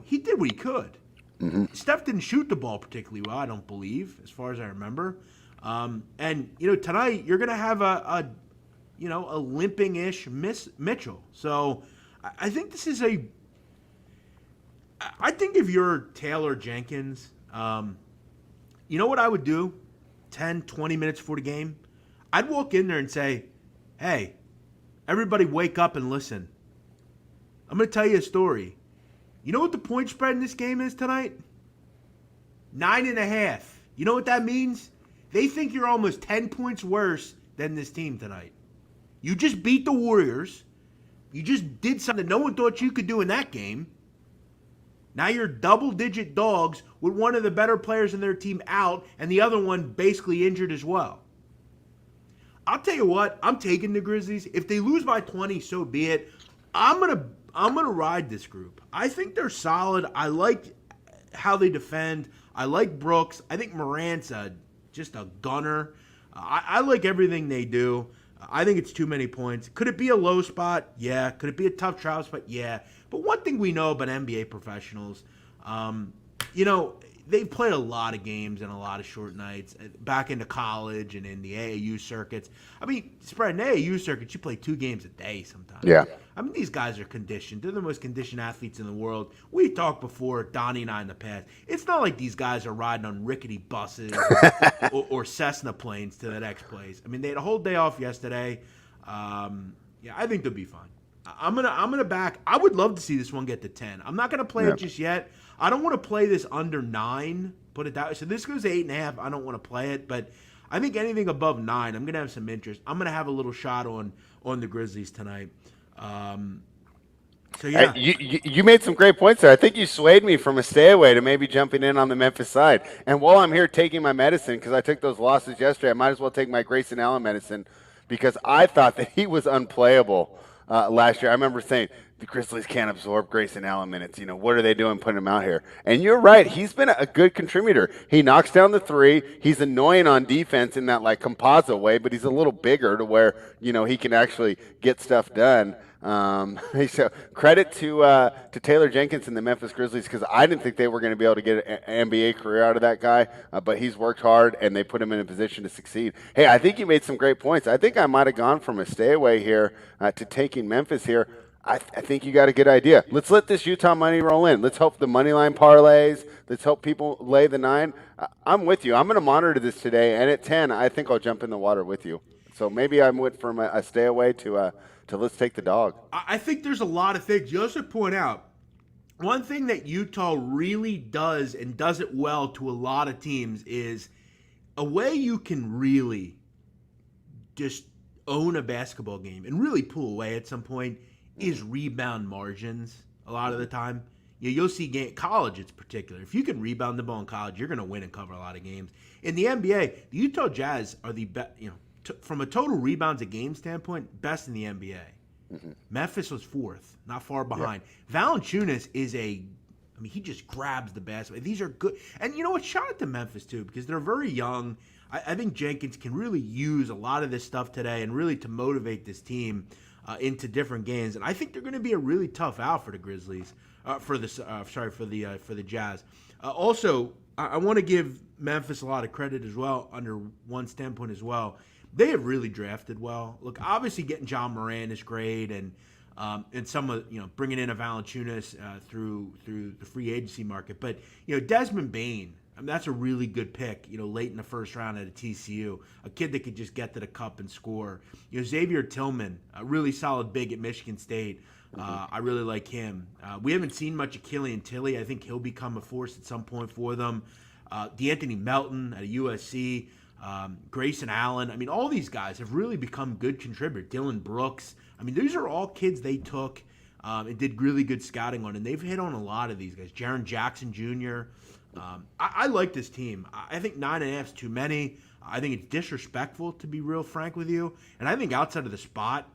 he did what he could. Mm-hmm. Steph didn't shoot the ball particularly well, I don't believe, as far as I remember. And tonight you're going to have a limping-ish Mitchell. So I think this is I think if you're Taylor Jenkins, you know what I would do 10, 20 minutes before the game? I'd walk in there and say, hey, everybody wake up and listen. I'm going to tell you a story. You know what the point spread in this game is tonight? 9.5. You know what that means? They think you're almost 10 points worse than this team tonight. You just beat the Warriors. You just did something no one thought you could do in that game. Now you're double-digit dogs with one of the better players in their team out and the other one basically injured as well. I'll tell you what, I'm taking the Grizzlies. If they lose by 20, so be it. I'm gonna ride this group. I think they're solid. I like how they defend. I like Brooks. I think Morant's just a gunner. I like everything they do. I think it's too many points. Could it be a low spot? Yeah. Could it be a tough trial spot? Yeah. But one thing we know about NBA professionals, they've played a lot of games and a lot of short nights back into college and in the AAU circuits. I mean, Spread, in the AAU circuits, you play 2 games a day sometimes. Yeah. I mean, these guys are conditioned. They're the most conditioned athletes in the world. We talked before, Donnie and I in the past. It's not like these guys are riding on rickety buses or Cessna planes to the next place. I mean, they had a whole day off yesterday. I think they'll be fine. I'm gonna back. I would love to see this one get to 10. I'm not gonna play it just yet. I don't want to play this under 9. Put it that way. So this goes to 8.5. I don't want to play it, but I think anything above 9, I'm gonna have some interest. I'm gonna have a little shot on the Grizzlies tonight. You made some great points there. I think you swayed me from a stay away to maybe jumping in on the Memphis side. And while I'm here taking my medicine, because I took those losses yesterday, I might as well take my Grayson Allen medicine because I thought that he was unplayable last year. I remember saying, the Grizzlies can't absorb Grayson Allen minutes. What are they doing putting him out here? And you're right. He's been a good contributor. He knocks down the 3. He's annoying on defense in that composite way, but he's a little bigger to where, he can actually get stuff done. So credit to Taylor Jenkins and the Memphis Grizzlies because I didn't think they were going to be able to get an NBA career out of that guy, but he's worked hard and they put him in a position to succeed. Hey, I think you made some great points. I think I might have gone from a stay away here to taking Memphis here. I think you got a good idea. Let's let this Utah money roll in. Let's hope the money line parlays. Let's hope people lay the 9. I'm with you. I'm going to monitor this today, and at 10, I think I'll jump in the water with you. So maybe I went from a stay away to let's take the dog. I think there's a lot of things. You also point out one thing that Utah really does and does it well to a lot of teams is a way you can really just own a basketball game and really pull away at some point is rebound margins a lot of the time. You'll see college, it's particular. If you can rebound the ball in college, you're going to win and cover a lot of games. In the NBA, the Utah Jazz are the best, from a total rebounds a game standpoint, best in the NBA. Mm-hmm. Memphis was 4th, not far behind. Yeah. Valanciunas is he just grabs the basketball. These are good. And you know what? Shout out to Memphis, too, because they're very young. I think Jenkins can really use a lot of this stuff today and really to motivate this team into different games, and I think they're going to be a really tough out for the Grizzlies. For the Jazz. Also, I want to give Memphis a lot of credit as well under one standpoint as well. They have really drafted well. Look, obviously getting John Morant is great, and and some of bringing in a Valanciunas through the free agency market. But Desmond Bane, I mean, that's a really good pick. Late in the first round at a TCU, a kid that could just get to the cup and score. Xavier Tillman, a really solid big at Michigan State. I really like him. We haven't seen much of Killian Tilly. I think he'll become a force at some point for them. D'Anthony Melton at a USC. Grayson Allen. I mean, all these guys have really become good contributors. Dylan Brooks. I mean, these are all kids they took and did really good scouting on, and they've hit on a lot of these guys. Jaren Jackson Jr. I like this team. I think 9.5 is too many. I think it's disrespectful, to be real frank with you. And I think outside of the spot,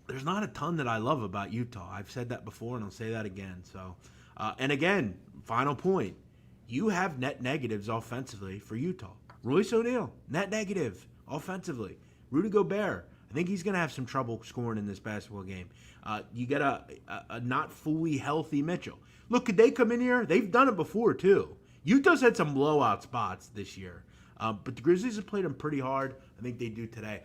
there's not a ton that I love about Utah. I've said that before, and I'll say that again. So, and again, final point. You have net negatives offensively for Utah. Royce O'Neal, net negative offensively. Rudy Gobert, I think he's going to have some trouble scoring in this basketball game. You get a not fully healthy Mitchell. Look, could they come in here? They've done it before, too. Utah's had some blowout spots this year. But the Grizzlies have played them pretty hard. I think they do today.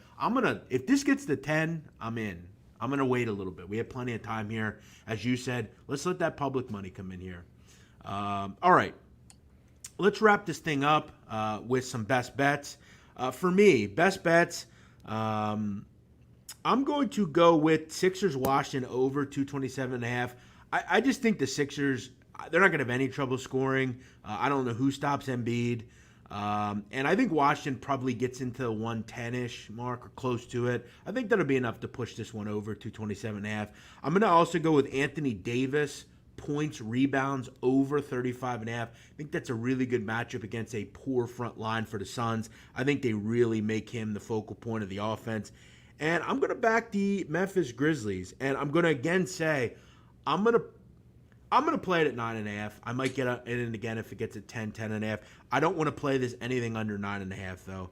If this gets to 10, I'm in. I'm going to wait a little bit. We have plenty of time here. As you said, let's let that public money come in here. All right. Let's wrap this thing up with some best bets. For me, best bets, I'm going to go with Sixers Washington over 227.5. I just think the Sixers, they're not going to have any trouble scoring. I don't know who stops Embiid. And I think Washington probably gets into the 110-ish mark or close to it. I think that'll be enough to push this one over 227.5. I'm going to also go with Anthony Davis, points, rebounds, over 35.5. I think that's a really good matchup against a poor front line for the Suns. I think they really make him the focal point of the offense. And I'm going to back the Memphis Grizzlies. And I'm going to again say, I'm going to play it at 9.5. I might get in again if it gets at 10, 10.5. I don't want to play this anything under 9.5 though.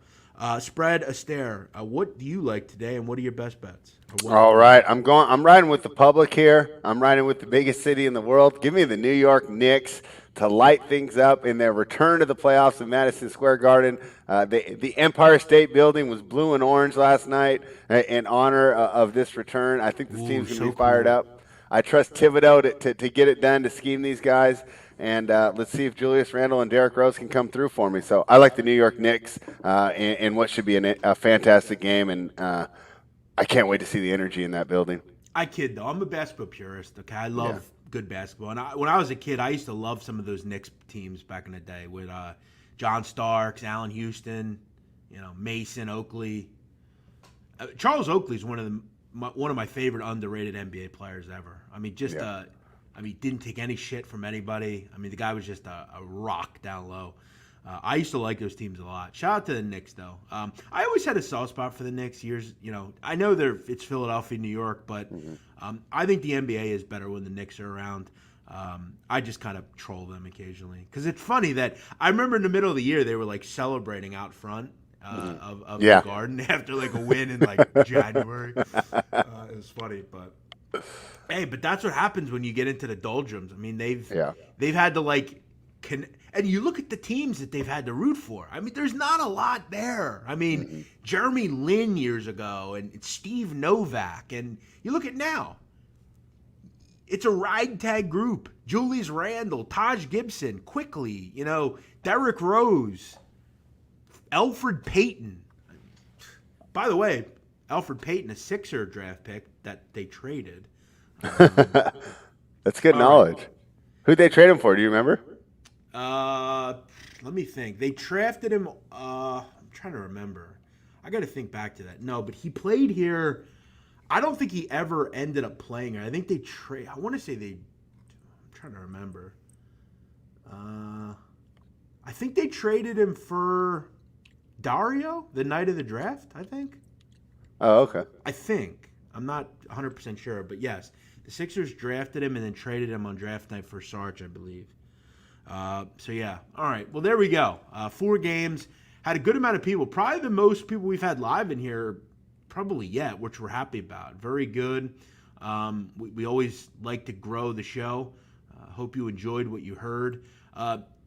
Spread Astaire, what do you like today, and what are your best bets? All right, I'm riding with the public here. I'm riding with the biggest city in the world. Give me the New York Knicks to light things up in their return to the playoffs in Madison Square Garden. The Empire State Building was blue and orange last night in honor of this return. I think this team's going to be fired up. I trust Thibodeau to get it done, to scheme these guys. And let's see if Julius Randle and Derrick Rose can come through for me. So I like the New York Knicks in what should be a fantastic game. And I can't wait to see the energy in that building. I kid, though. I'm a basketball purist. Okay, I love good basketball. And when I was a kid, I used to love some of those Knicks teams back in the day with John Starks, Allen Houston, Mason, Oakley. Charles Oakley's one of my favorite underrated NBA players ever. I mean, didn't take any shit from anybody. I mean, the guy was just a rock down low. I used to like those teams a lot. Shout out to the Knicks, though. I always had a soft spot for the Knicks. I know it's Philadelphia, New York, but I think the NBA is better when the Knicks are around. I just kind of troll them occasionally because it's funny that I remember in the middle of the year they were like celebrating out front of the Garden after like a win in like January. It was funny, but hey, but that's what happens when you get into the doldrums. I mean, they've had to and you look at the teams that they've had to root for. I mean, there's not a lot there. I mean, Jeremy Lin years ago and Steve Novak, and you look at now. It's a ragtag group. Julius Randle, Taj Gibson, Quickly, Derrick Rose, Elfrid Payton. By the way, Elfrid Payton, a Sixer draft pick that they traded. That's good knowledge. Right. Who'd they trade him for? Do you remember? Let me think. They drafted him. I'm trying to remember. I got to think back to that. No, but he played here. I don't think he ever ended up playing here. I think they trade. I want to say I'm trying to remember. I think they traded him for Dario the night of the draft. I think. Oh, okay. I think. I'm not 100% sure, but yes, the Sixers drafted him and then traded him on draft night for Sarge, I believe. So yeah. All right. Well, there we go. 4 games. Had a good amount of people. Probably the most people we've had live in here. Probably yet, which we're happy about. Very good. We always like to grow the show. Hope you enjoyed what you heard.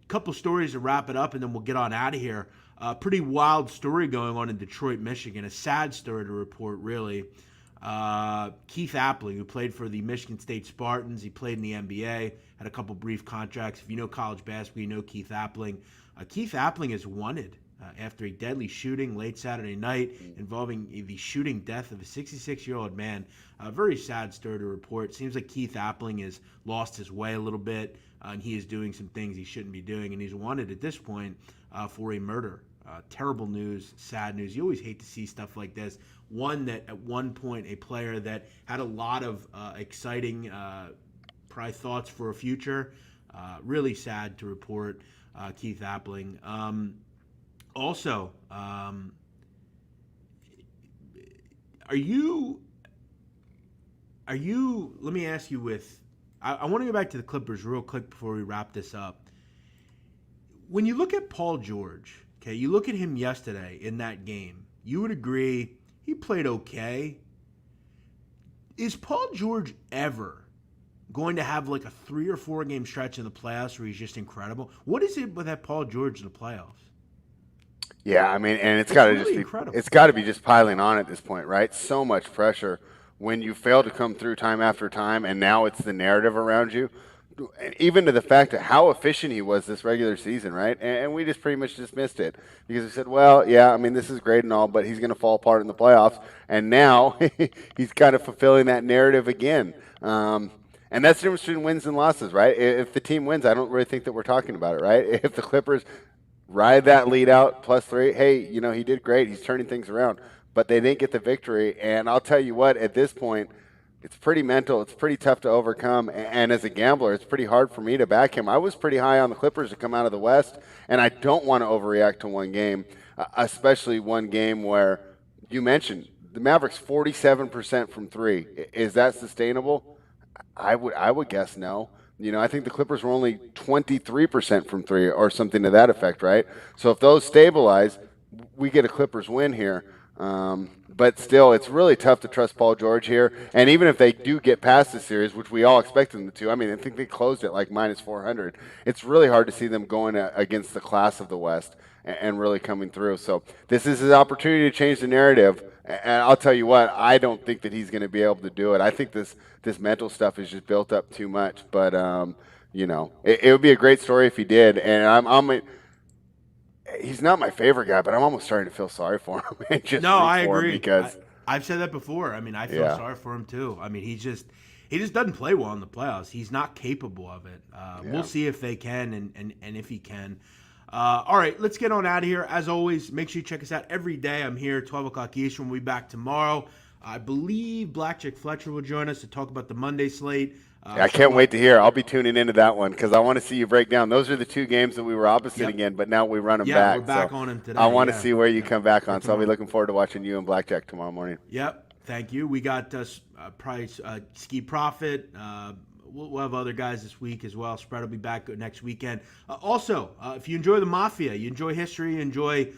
Couple stories to wrap it up, and then we'll get on out of here. Pretty wild story going on in Detroit, Michigan. A sad story to report, really. Keith Appling, who played for the Michigan State Spartans. He played in the NBA, had a couple brief contracts. If you know college basketball, you know Keith Appling. Keith Appling is wanted after a deadly shooting late Saturday night involving the shooting death of a 66-year-old man. A very sad story to report. Seems like Keith Appling has lost his way a little bit, and he is doing some things he shouldn't be doing, and he's wanted at this point for a murder. Terrible news, sad news. You always hate to see stuff like this. One that at one point, a player that had a lot of exciting probably thoughts for a future. Really sad to report Keith Appling. Also, are you, let me ask you I want to go back to the Clippers real quick before we wrap this up. When you look at Paul George, okay, you look at him yesterday in that game, you would agree he played okay. Is Paul George ever going to have like a 3 or 4 game stretch in the playoffs where he's just incredible? What is it with that Paul George in the playoffs? Yeah, I mean, and it's got to really just be, it's got to be just piling on at this point, right? So much pressure when you fail to come through time after time, and now it's the narrative around you. Even to the fact of how efficient he was this regular season, right? And we just pretty much dismissed it because we said, well, yeah, I mean, this is great and all, but he's going to fall apart in the playoffs. And now he's kind of fulfilling that narrative again. And that's the difference between wins and losses, right? If the team wins, I don't really think that we're talking about it, right? If the Clippers ride that lead out +3, hey, you know, he did great. He's turning things around. But they didn't get the victory. And I'll tell you what, at this point, it's pretty mental. It's pretty tough to overcome. And as a gambler, it's pretty hard for me to back him. I was pretty high on the Clippers to come out of the West, and I don't want to overreact to one game, especially one game where you mentioned the Mavericks 47% from 3. Is that sustainable? I would guess no. You know, I think the Clippers were only 23% from 3 or something to that effect, right? So if those stabilize, we get a Clippers win here. But still, it's really tough to trust Paul George here. And even if they do get past the series, which we all expect them to, I mean, I think they closed it like -400. It's really hard to see them going against the class of the West and really coming through. So this is his opportunity to change the narrative. And I'll tell you what, I don't think that he's going to be able to do it. I think this mental stuff is just built up too much. But, you know, it would be a great story if he did. And he's not my favorite guy, but I'm almost starting to feel sorry for him. I agree. Because I've said that before. I mean, I feel sorry for him too. I mean, he just doesn't play well in the playoffs. He's not capable of it. We'll see if they can and if he can. All right, let's get on out of here. As always, make sure you check us out every day. I'm here, 12 o'clock Eastern. We'll be back tomorrow. I believe Blackjack Fletcher will join us to talk about the Monday slate. I can't wait to hear. I'll be tuning into that one because I want to see you break down. Those are the 2 games that we were opposite again, but now we run them back. Yeah, we're back on them today. I want to see where you come back on, so I'll be looking forward to watching you and Blackjack tomorrow morning. Yep, thank you. We got probably Ski Profit. We'll have other guys this week as well. Spread will be back next weekend. Also, if you enjoy the Mafia, you enjoy history, you enjoy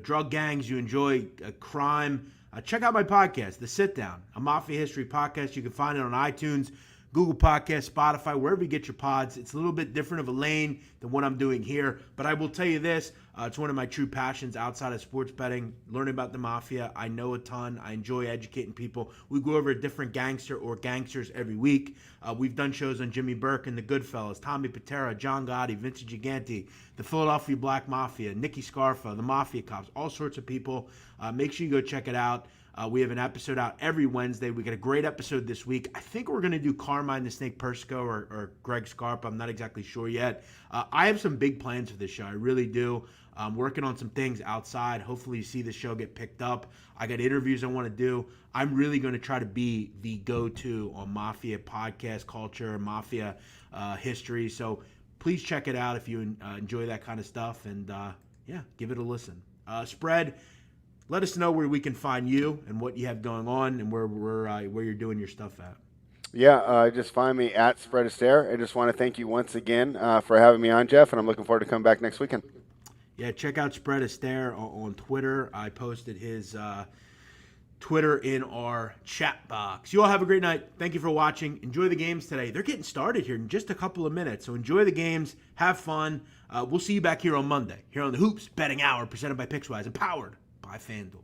drug gangs, you enjoy crime, check out my podcast, The Sit Down, a Mafia history podcast. You can find it on iTunes, Google Podcasts, Spotify, wherever you get your pods. It's a little bit different of a lane than what I'm doing here, but I will tell you this, it's one of my true passions outside of sports betting, learning about the Mafia. I know a ton. I enjoy educating people. We go over a different gangster or gangsters every week. We've done shows on Jimmy Burke and the Goodfellas, Tommy Patera, John Gotti, Vincent Gigante, the Philadelphia Black Mafia, Nicky Scarfa, the Mafia Cops, all sorts of people. Make sure you go check it out. We have an episode out every Wednesday. We got a great episode this week. I think we're going to do Carmine the Snake Persico or Greg Scarpa. I'm not exactly sure yet. I have some big plans for this show. I really do. I'm working on some things outside. Hopefully you see the show get picked up. I got interviews I want to do. I'm really going to try to be the go-to on Mafia podcast culture, Mafia history. So please check it out if you enjoy that kind of stuff. And, give it a listen. Spread. Let us know where we can find you and what you have going on and where you're doing your stuff at. Yeah, just find me at Spread Astaire. I just want to thank you once again for having me on, Jeff, and I'm looking forward to coming back next weekend. Yeah, check out Spread Astaire on Twitter. I posted his Twitter in our chat box. You all have a great night. Thank you for watching. Enjoy the games today. They're getting started here in just a couple of minutes, so enjoy the games. Have fun. We'll see you back here on Monday, here on the Hoops Betting Hour, presented by Pickswise and powered by FanDuel.